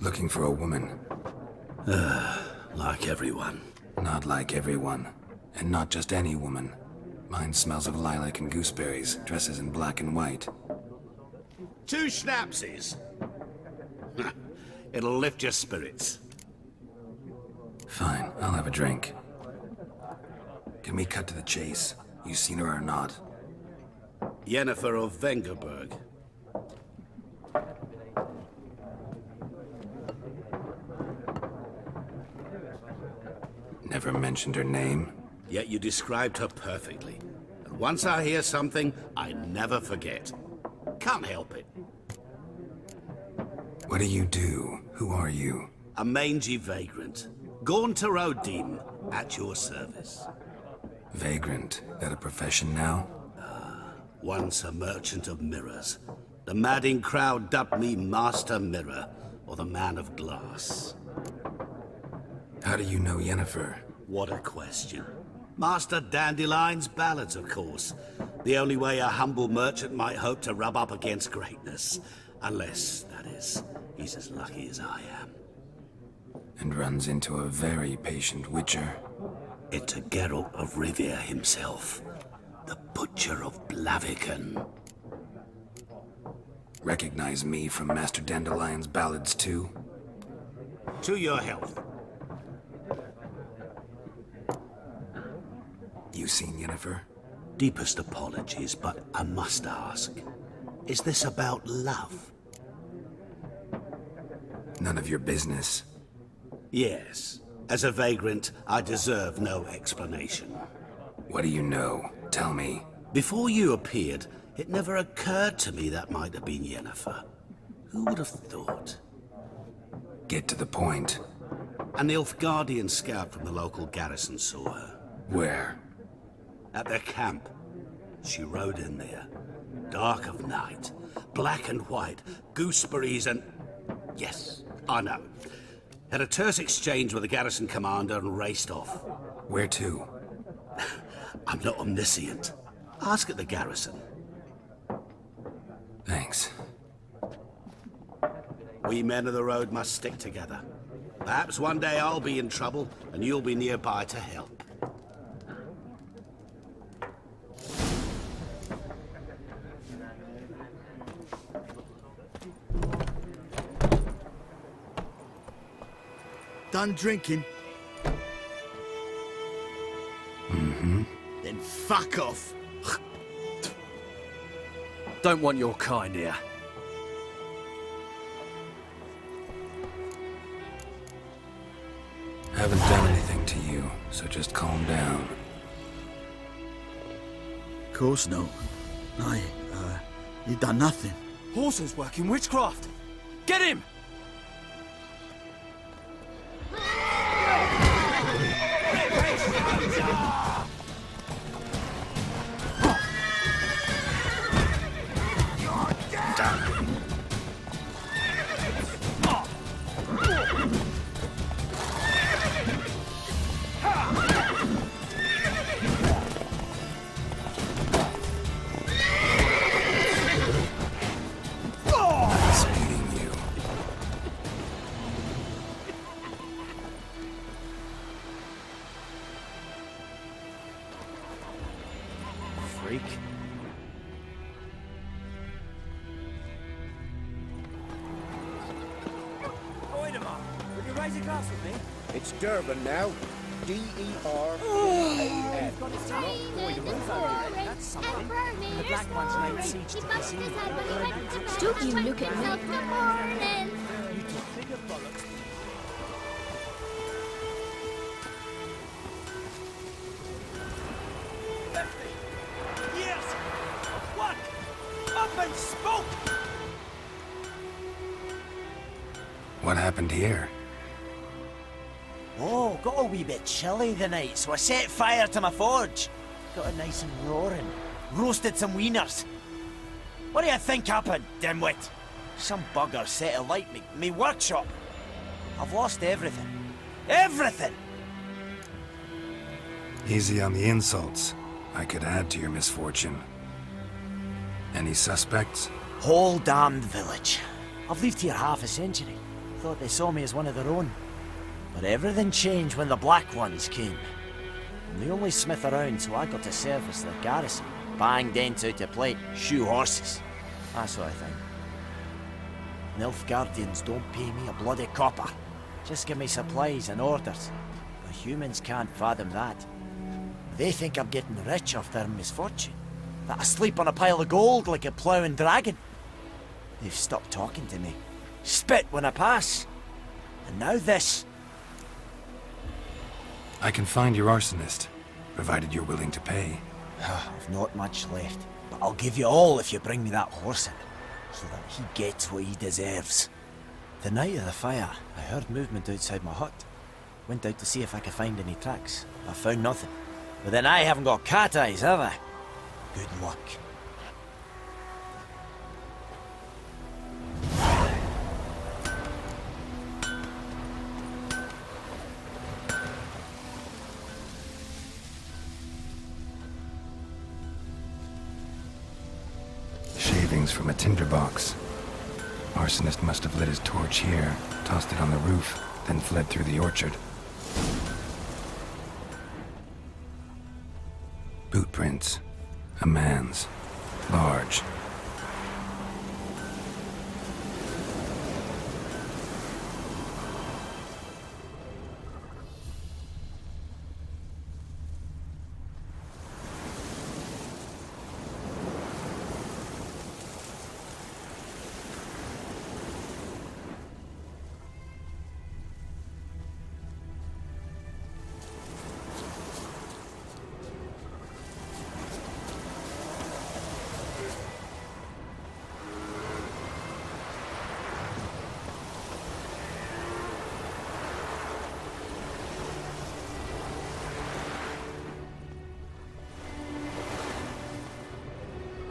Looking for a woman. Like everyone. Not like everyone. And not just any woman. Mine smells of lilac and gooseberries, dresses in black and white. 2 schnapsies. It'll lift your spirits. Fine, I'll have a drink. Can we cut to the chase? You seen her or not? Yennefer of Vengerberg. Never mentioned her name. Yet you described her perfectly. And once I hear something, I never forget. Can't help it. What do you do? Who are you? A mangy vagrant. Gone to Rodim, at your service. Vagrant. That a profession now? Once a merchant of mirrors. The madding crowd dubbed me Master Mirror, or the Man of Glass. How do you know Yennefer? What a question. Master Dandelion's ballads, of course. The only way a humble merchant might hope to rub up against greatness. Unless, that is, he's as lucky as I am. And runs into a very patient witcher. Into Geralt of Rivia himself. The Butcher of Blaviken. Recognize me from Master Dandelion's ballads too? To your health. You seen Yennefer? Deepest apologies, but I must ask. Is this about love? None of your business. Yes. As a vagrant, I deserve no explanation. What do you know? Tell me. Before you appeared, it never occurred to me that might have been Yennefer. Who would have thought? Get to the point. An Nilfgaardian scout from the local garrison saw her. Where? At their camp. She rode in there. Dark of night. Black and white. Gooseberries and... Yes, I know. Had a terse exchange with the garrison commander and raced off. Where to? I'm not omniscient. Ask at the garrison. Thanks. We men of the road must stick together. Perhaps one day I'll be in trouble and you'll be nearby to help. Done drinking? Mm-hmm. Then fuck off. Don't want your kind here. Haven't done anything to you, so just calm down. Of course no. Aye, you done nothing. Horson's working witchcraft. Get him! It's Durban now. D-E-R-B-A-N. The black one's laid siege to the sea. Don't you look at me. Yes! What? Up and spoke! What happened here? Oh, got a wee bit chilly the night, so I set fire to my forge. Got it nice and roaring. Roasted some wieners. What do you think happened, dimwit? Some bugger set alight me workshop. I've lost everything. Everything! Easy on the insults. I could add to your misfortune. Any suspects? Whole damned village. I've lived here half a century. thought they saw me as one of their own. But everything changed when the Black Ones came. I'm the only smith around, so I got to service their garrison. Bang dents out to plate, shoe horses. That sort of thing. Nilfgaardians don't pay me a bloody copper. Just give me supplies and orders. But humans can't fathom that. They think I'm getting rich off their misfortune. That I sleep on a pile of gold like a ploughing dragon. They've stopped talking to me. Spit when I pass. And now this. I can find your arsonist, provided you're willing to pay. I've not much left, but I'll give you all if you bring me that horse in, so that he gets what he deserves. The night of the fire, I heard movement outside my hut. Went out to see if I could find any tracks. I found nothing. But then I haven't got cat eyes, have I? Good luck. Shavings from a tinderbox. Arsonist must have lit his torch here, tossed it on the roof, then fled through the orchard. Boot prints. A man's. Large.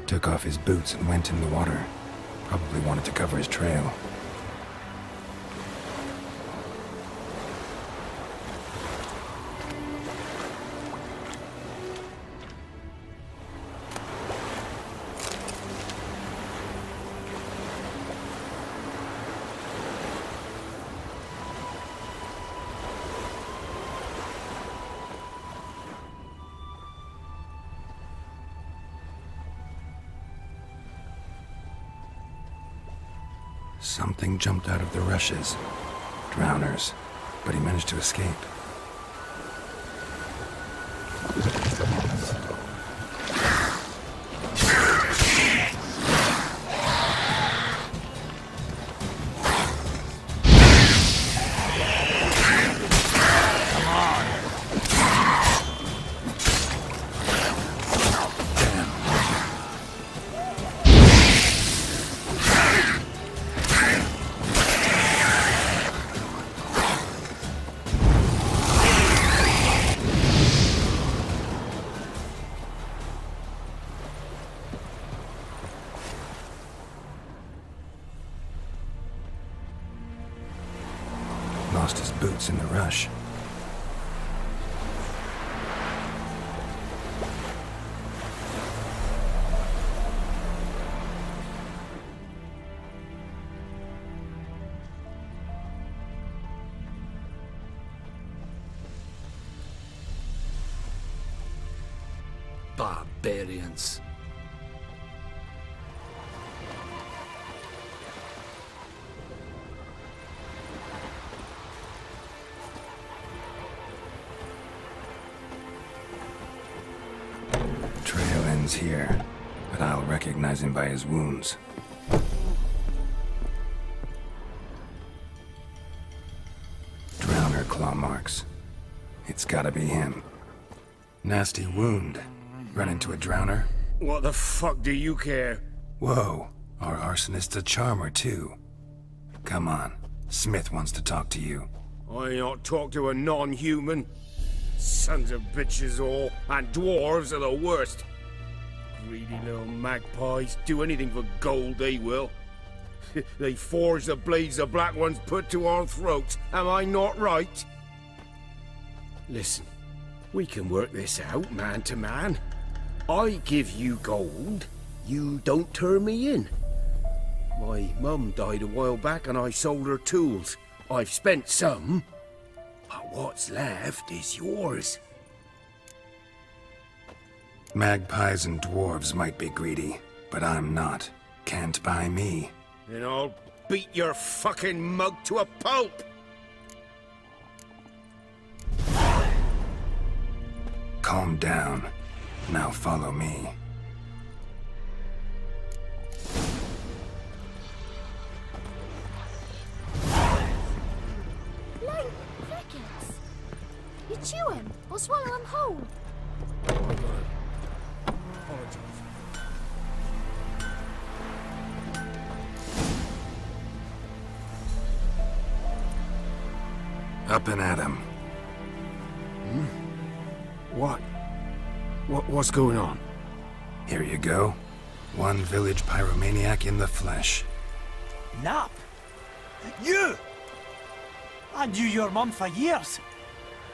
Took off his boots and went in the water. Probably wanted to cover his trail. Something jumped out of the rushes. Drowners. But he managed to escape. Lost his boots in the rush. Barbarians. Here, but I'll recognize him by his wounds. Drowner claw marks. It's gotta be him. Nasty wound. Run into a drowner? What the fuck do you care? Whoa, our arsonist's a charmer too. Come on, Smith wants to talk to you. I ain't not talk to a non-human. Sons of bitches all, and dwarves are the worst. Greedy little magpies. Do anything for gold, they will. They forge the blades the Black Ones put to our throats. Am I not right? Listen, we can work this out man to man. I give you gold, you don't turn me in. My mum died a while back and I sold her tools. I've spent some, but what's left is yours. Magpies and dwarves might be greedy, but I'm not. Can't buy me. Then I'll beat your fucking mug to a pulp! Calm down. Now follow me. You chew him, or swallow him whole. Up and at him. What's going on? Here you go. One village pyromaniac in the flesh. Nap? You! I knew your mum for years.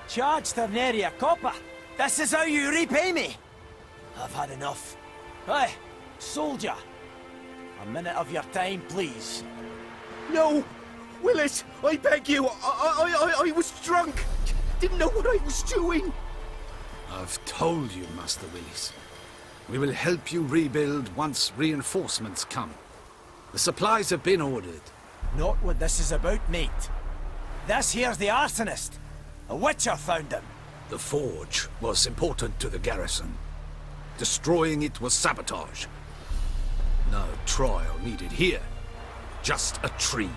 Charged her nary a copper. This is how you repay me. I've had enough. Hey, soldier. A minute of your time, please. No! Willis, I beg you, I was drunk. Didn't know what I was doing. I've told you, Master Willis. We will help you rebuild once reinforcements come. The supplies have been ordered. Not what this is about, mate. This here's the arsonist. A witcher found him. The forge was important to the garrison. Destroying it was sabotage. No trial needed here. Just a tree.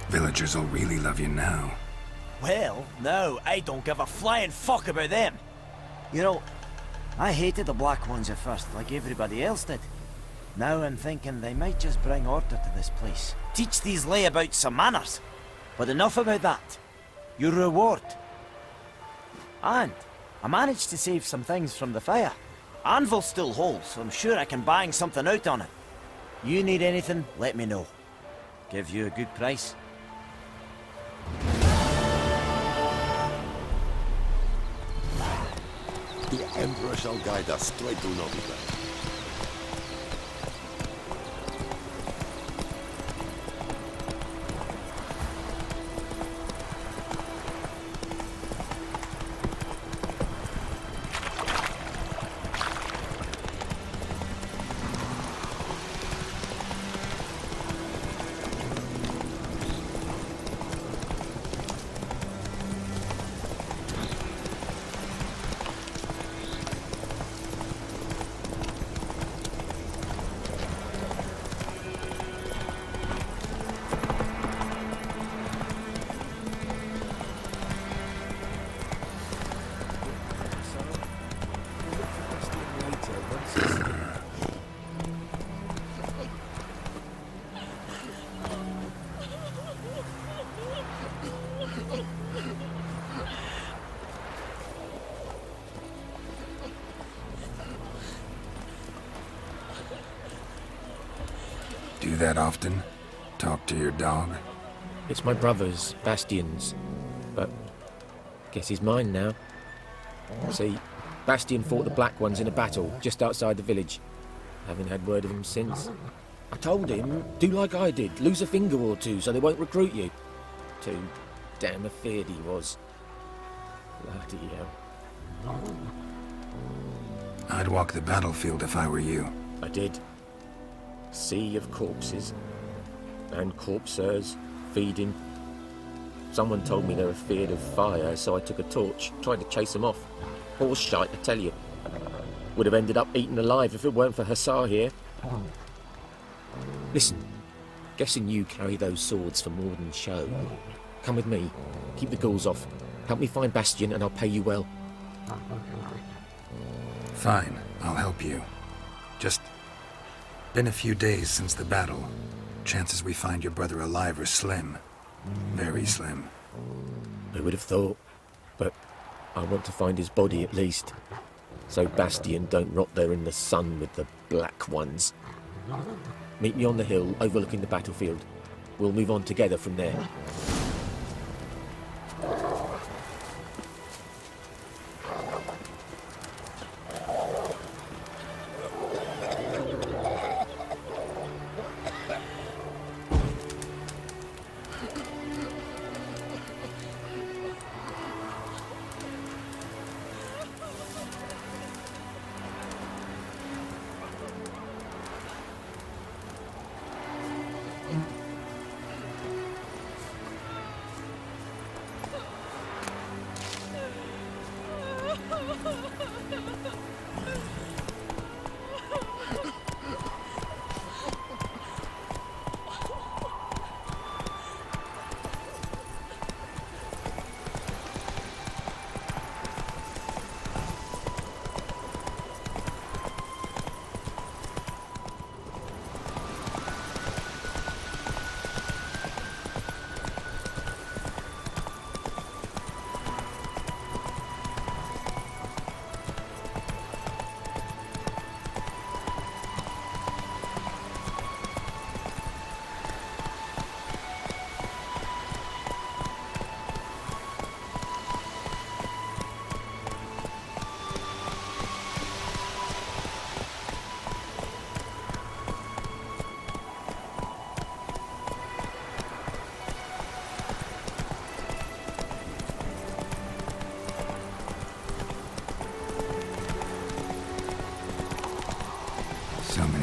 Villagers will really love you now. Well, no, I don't give a flying fuck about them. You know, I hated the Black Ones at first, like everybody else did. Now I'm thinking they might just bring order to this place. Teach these layabouts some manners. But enough about that. Your reward. And I managed to save some things from the fire. Anvil's still whole, so I'm sure I can bang something out on it. You need anything, let me know. Give you a good price. The Emperor shall guide us straight to Novigrad. Do that often? Talk to your dog? It's my brother's, Bastion's, but guess he's mine now. See, Bastion fought the Black Ones in a battle just outside the village. Haven't had word of him since. I told him, do like I did, lose a finger or two so they won't recruit you. Too damn afeard he was. Bloody hell. I'd walk the battlefield if I were you. I did. Sea of corpses. And corpsers feeding. Someone told me they were feared of fire, so I took a torch, tried to chase them off. Horse shite, I tell you. Would have ended up eaten alive if it weren't for Hussar here. Listen, guessing you carry those swords for more than show. Come with me, keep the ghouls off. Help me find Bastion and I'll pay you well. Fine, I'll help you. Just been a few days since the battle. Chances we find your brother alive are slim. Very slim. I would have thought, but I want to find his body at least. So Bastion don't rot there in the sun with the Black Ones. Meet me on the hill overlooking the battlefield. We'll move on together from there.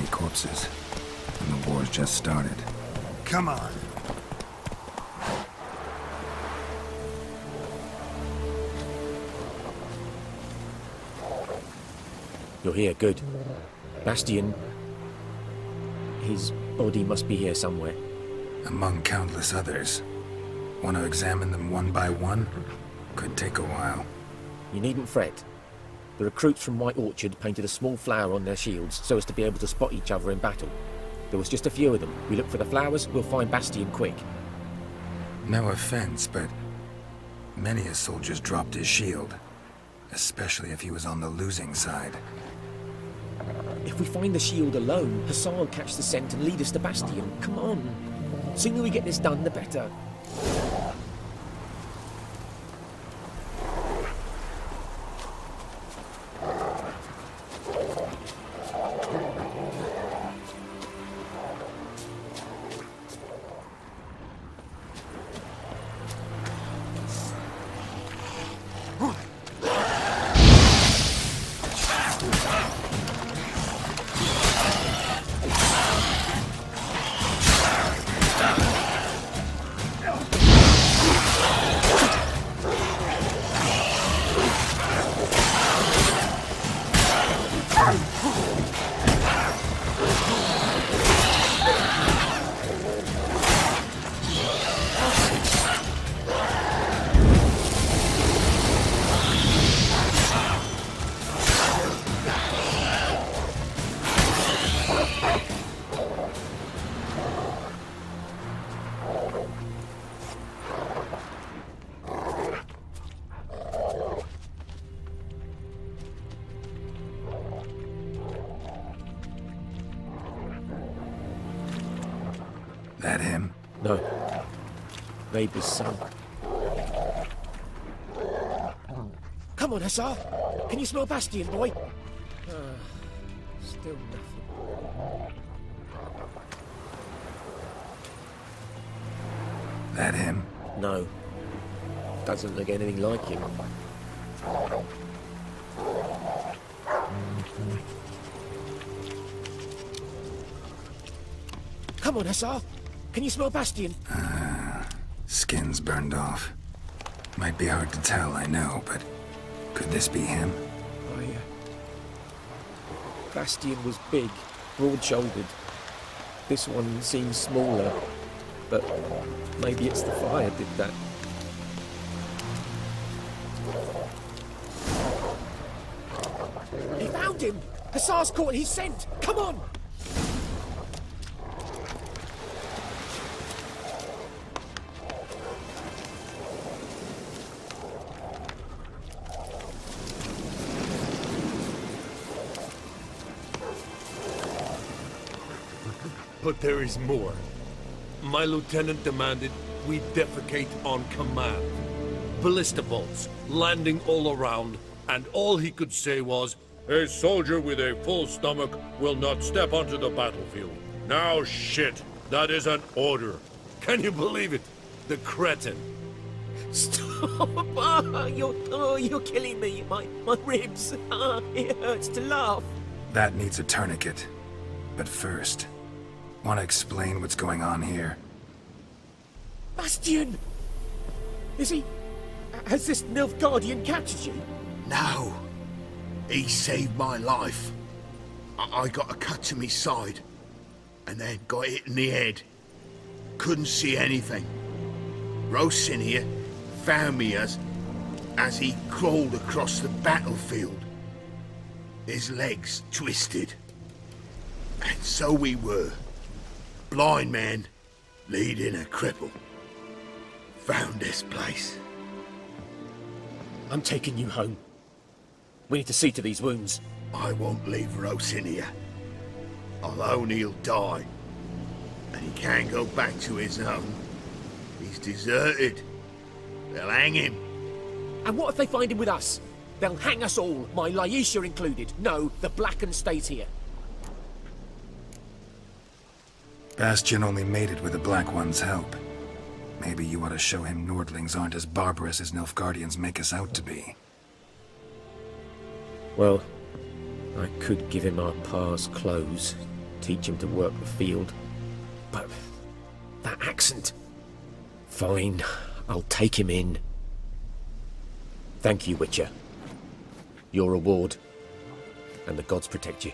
enemy corpses. And the war's just started. Come on. You're here, good. Bastion... His body must be here somewhere. Among countless others. Want to examine them one by one? Could take a while. You needn't fret. The recruits from White Orchard painted a small flower on their shields so as to be able to spot each other in battle. There was just a few of them. We look for the flowers, we'll find Bastion quick. No offense, but many a soldier's dropped his shield. Especially if he was on the losing side. If we find the shield alone, Hassan will catch the scent and lead us to Bastion. Come on. The sooner we get this done, the better. That him? No. Neighbour's son. Come on, Hussar! Can you smell Bastion, boy? Still nothing. That him? No. Doesn't look anything like him. Come on, Hussar! Can you smell Bastion? Skin's burned off. Might be hard to tell, I know, but could this be him? Bastion was big, broad-shouldered. This one seems smaller, but maybe it's the fire did that. He found him! Hussar's caught his scent! Come on! But there is more. My lieutenant demanded we defecate on command. Ballista bolts, landing all around, and all he could say was, "A soldier with a full stomach will not step onto the battlefield." Now shit, that is an order. Can you believe it? The cretin. Stop! You're killing me. My ribs. It hurts to laugh. That needs a tourniquet. But first, want to explain what's going on here? Bastion! Is he... Has this Nilfgaardian captured you? No. He saved my life. I got a cut to my side, and then got hit in the head. Couldn't see anything. Rosinia found me as he crawled across the battlefield. His legs twisted. And so we were. Blind man leading a cripple. Found this place. I'm taking you home. We need to see to these wounds. I won't leave Rosinia. Alone he'll die. And he can't go back to his own. He's deserted. They'll hang him. And what if they find him with us? They'll hang us all, my Laisha included. No, the Blacken stays here. Bastion only made it with the Black One's help. Maybe you ought to show him Nordlings aren't as barbarous as Nilfgaardians make us out to be. Well, I could give him our pa's clothes teach him to work the field. But that accent... Fine, I'll take him in. Thank you, Witcher. Your reward. And the gods protect you.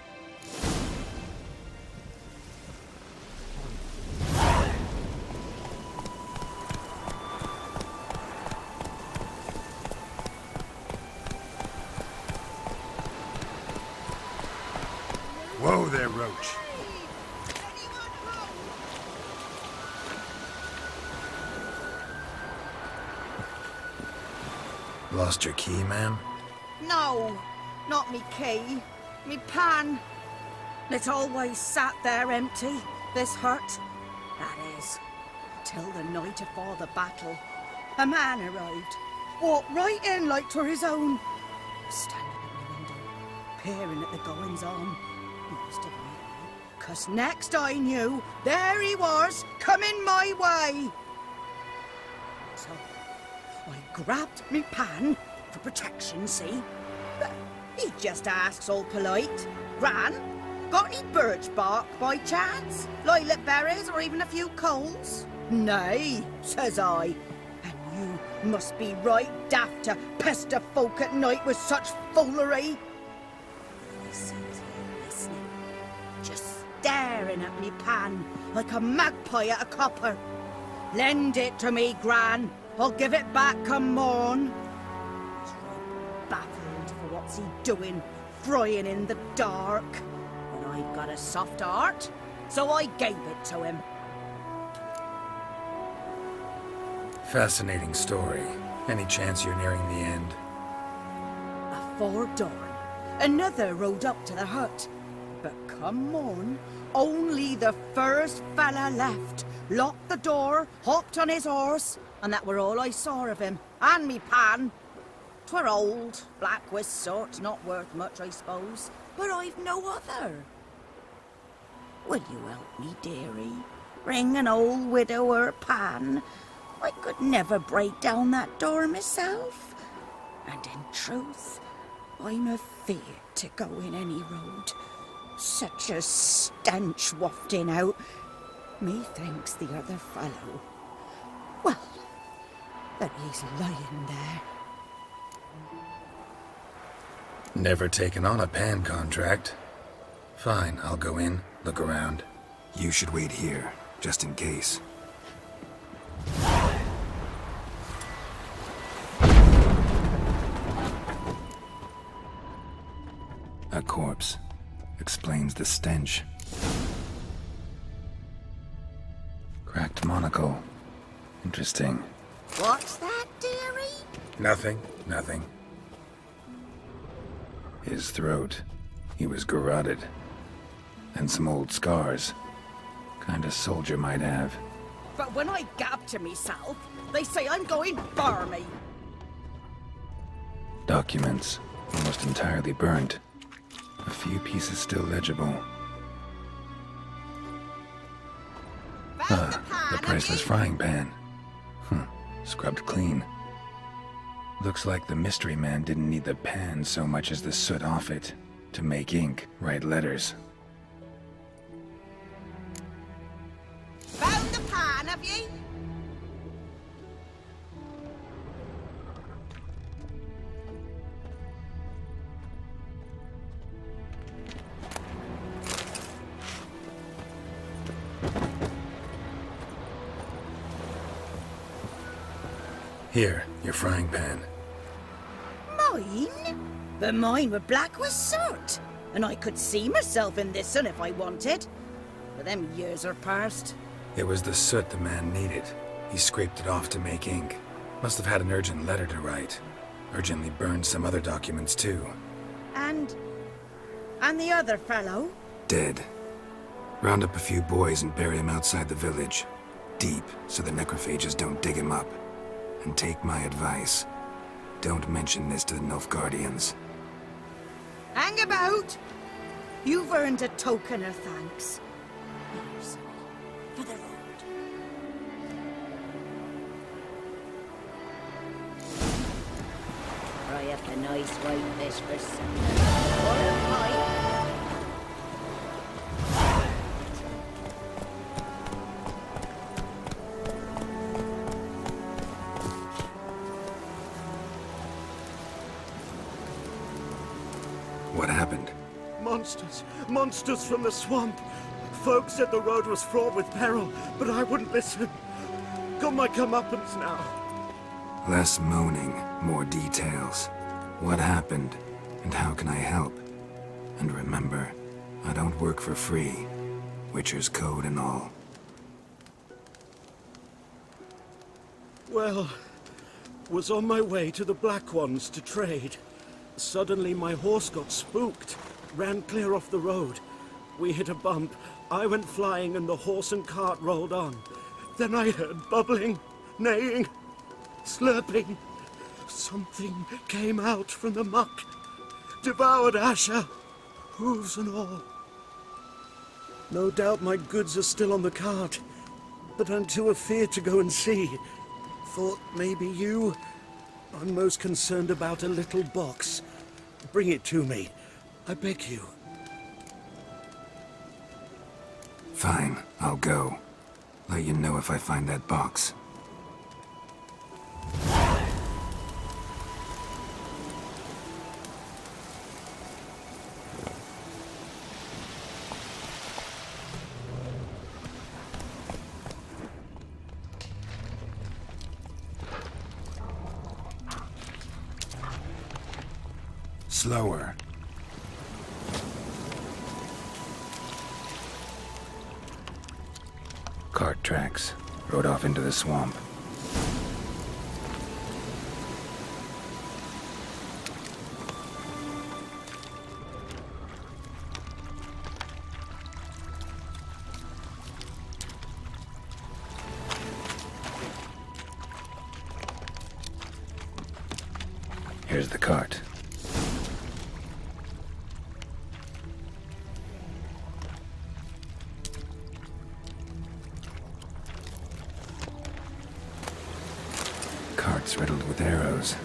Whoa there, Roach. Lost your key, ma'am? No, not me key. Me pan. It always sat there empty, this hut. That is, till the night afore the battle. A man arrived, walked right in like 'twere his own. Standing at my window, peering at the goings-on. He must have known me, 'cause next I knew, there he was, coming my way. So, I grabbed me pan, for protection, see? But he just asks all polite, Gran, got any birch bark by chance? Lilac berries or even a few coals? Nay, says I. And you must be right daft to pester folk at night with such foolery. He sits here listening, just staring at me pan like a magpie at a copper. Lend it to me, Gran. I'll give it back come morn. He's right baffled for what's he doing, frying in the dark. But I've got a soft heart, so I gave it to him. Fascinating story. Any chance you're nearing the end? Afore dawn, another rode up to the hut. But come morn, only the first fella left, locked the door, hopped on his horse, and that were all I saw of him, and me pan. 'Twere old, black with sort, not worth much, I suppose, but I've no other. Will you help me, dearie? Bring an old widower pan. I could never break down that door myself. And in truth, I'm afeard to go in any road. Such a stench wafting out. Methinks the other fellow... Well, that he's lying there. Never taken on a pan contract. Fine, I'll go in, look around. You should wait here, just in case. A corpse. Explains the stench. Cracked monocle. Interesting. What's that, dearie? Nothing, nothing. His throat. He was garroted. And some old scars. Kind of soldier might have. But when I gab to myself, they say I'm going barmy. Documents. Almost entirely burnt. A few pieces still legible. The priceless frying pan. Scrubbed clean. Looks like the mystery man didn't need the pan so much as the soot off it to make ink, write letters. Found the pan, have you? Here, your frying pan. Mine? But mine were black with soot, and I could see myself in this one if I wanted. But them years are past. It was the soot the man needed. He scraped it off to make ink. Must have had an urgent letter to write. Urgently burned some other documents too. And the other fellow? Dead. Round up a few boys and bury him outside the village. Deep, so the necrophages don't dig him up. And take my advice. Don't mention this to the Nilfgaardians. Hang about! You've earned a token of thanks. Here, sonny, for the road. Try up a nice white fish for supper. Or a pie. What happened? Monsters. Monsters from the swamp. Folks said the road was fraught with peril, but I wouldn't listen. Got my comeuppance now. Less moaning, more details. What happened, and how can I help? And remember, I don't work for free. Witcher's code and all. Well, was on my way to the Black Ones to trade. Suddenly my horse got spooked, ran clear off the road. We hit a bump, I went flying and the horse and cart rolled on. Then I heard bubbling, neighing, slurping. Something came out from the muck, devoured Asher, hooves and all. No doubt my goods are still on the cart, but I'm too afeard to go and see. Thought maybe you... I'm most concerned about a little box. Bring it to me. I beg you. Fine, I'll go. Let you know if I find that box. Slower. Cart tracks. Rode off into the swamp. Here's the cart. Cart's riddled with arrows.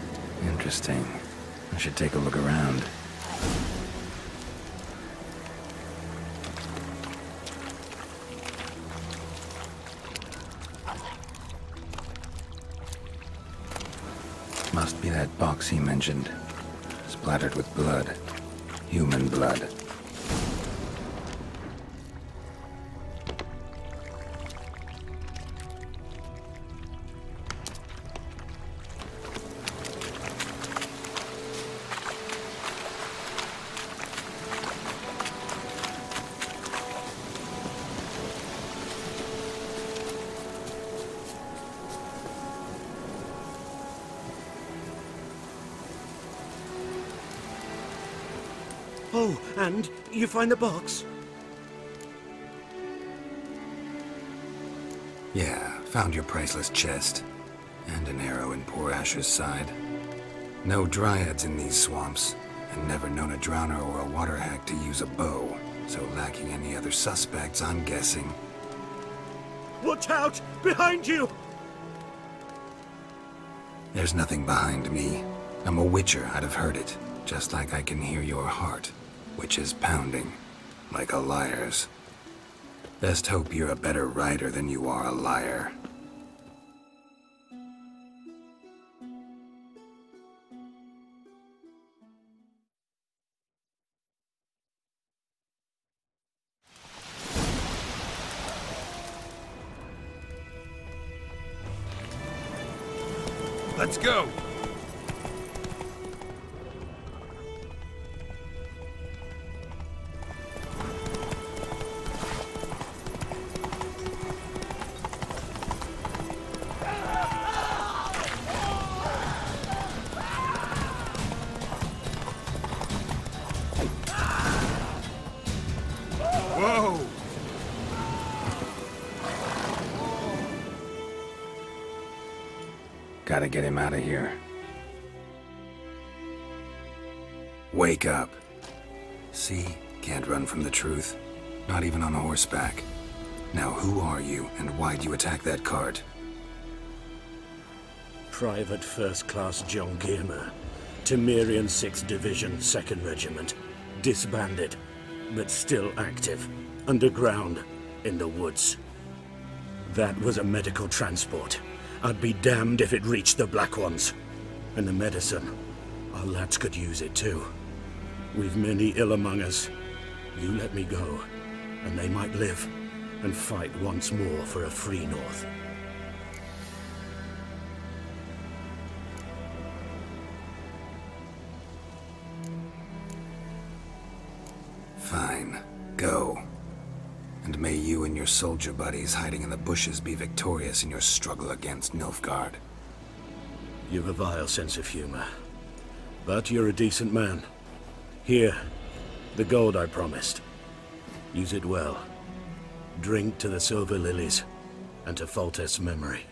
Interesting. I should take a look around. Must be that box he mentioned. Splattered with blood. Human blood. Oh, and you find the box? Yeah, found your priceless chest. And an arrow in poor Asher's side. No dryads in these swamps, and never known a drowner or a water hack to use a bow. So lacking any other suspects, I'm guessing. Watch out! Behind you! There's nothing behind me. I'm a witcher, I'd have heard it. Just like I can hear your heart, which is pounding, like a liar's. Best hope you're a better rider than you are a liar. Let's go! Whoa! Gotta get him out of here. Wake up. See? Can't run from the truth. Not even on horseback. Now who are you, and why'd you attack that cart? Private First Class John Giermer, Temerian 6th Division, 2nd Regiment. Disbanded, but still active. Underground, in the woods. That was a medical transport. I'd be damned if it reached the Black Ones. And the medicine, our lads could use it too. We've many ill among us. You let me go, and they might live and fight once more for a free North. Fine. Go. And may you and your soldier buddies hiding in the bushes be victorious in your struggle against Nilfgaard. You've a vile sense of humor. But you're a decent man. Here, the gold I promised. Use it well. Drink to the silver lilies, and to Foltest's memory.